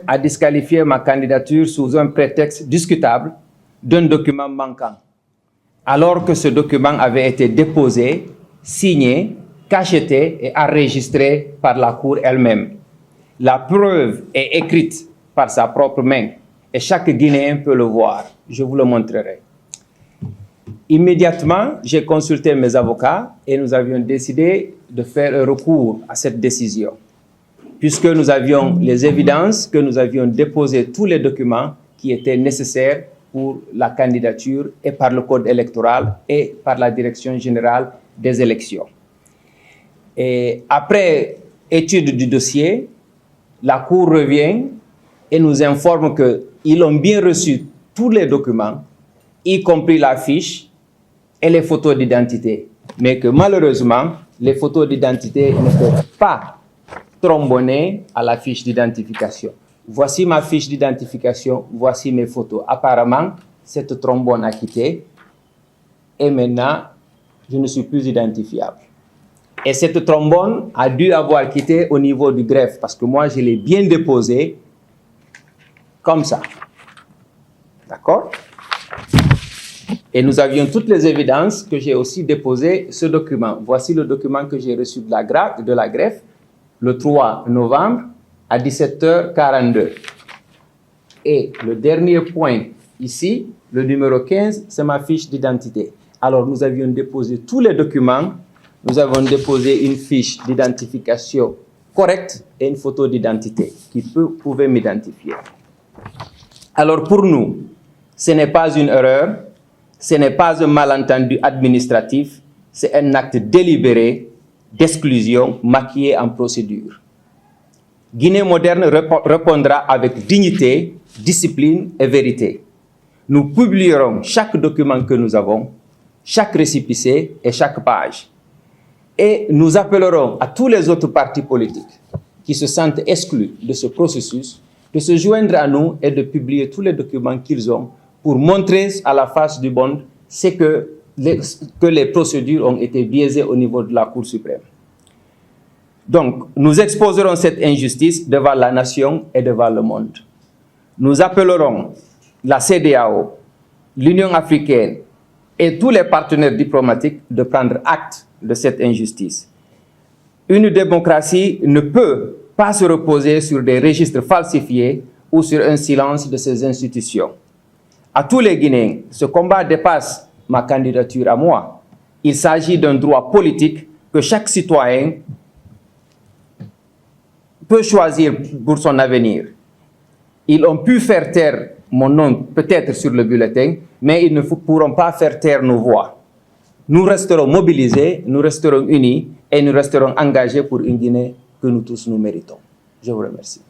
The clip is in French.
a disqualifié ma candidature sous un prétexte discutable d'un document manquant, alors que ce document avait été déposé, signé, cacheté et enregistré par la Cour elle-même. La preuve est écrite par sa propre main et chaque Guinéen peut le voir. Je vous le montrerai. Immédiatement, j'ai consulté mes avocats et nous avions décidé de faire un recours à cette décision, puisque nous avions les évidences que nous avions déposé tous les documents qui étaient nécessaires pour la candidature et par le code électoral et par la direction générale des élections. Et après étude du dossier, la Cour revient et nous informe qu'ils ont bien reçu tous les documents, y compris la fiche et les photos d'identité, mais que malheureusement, les photos d'identité n'étaient pas trombonnées à la fiche d'identification. Voici ma fiche d'identification, voici mes photos. Apparemment, cette trombone a quitté et maintenant, je ne suis plus identifiable. Et cette trombone a dû avoir quitté au niveau du greffe parce que moi, je l'ai bien déposé comme ça. D'accord? Et nous avions toutes les évidences que j'ai aussi déposé ce document. Voici le document que j'ai reçu de la greffe le 3 novembre à 17h42. Et le dernier point ici, le numéro 15, c'est ma fiche d'identité. Alors, nous avions déposé tous les documents. Nous avons déposé une fiche d'identification correcte et une photo d'identité qui pouvait m'identifier. Alors, pour nous, ce n'est pas une erreur, ce n'est pas un malentendu administratif, c'est un acte délibéré d'exclusion maquillé en procédure. Guinée moderne répondra avec dignité, discipline et vérité. Nous publierons chaque document que nous avons, chaque récépissé et chaque page. Et nous appellerons à tous les autres partis politiques qui se sentent exclus de ce processus de se joindre à nous et de publier tous les documents qu'ils ont pour montrer à la face du monde que les procédures ont été biaisées au niveau de la Cour suprême. Donc, nous exposerons cette injustice devant la nation et devant le monde. Nous appellerons la CEDEAO, l'Union africaine et tous les partenaires diplomatiques de prendre acte de cette injustice. Une démocratie ne peut pas se reposer sur des registres falsifiés ou sur un silence de ses institutions. À tous les Guinéens, ce combat dépasse ma candidature à moi. Il s'agit d'un droit politique que chaque citoyen peut choisir pour son avenir. Ils ont pu faire taire mon nom peut-être sur le bulletin, mais ils ne pourront pas faire taire nos voix. Nous resterons mobilisés, nous resterons unis et nous resterons engagés pour une Guinée que nous tous nous méritons. Je vous remercie.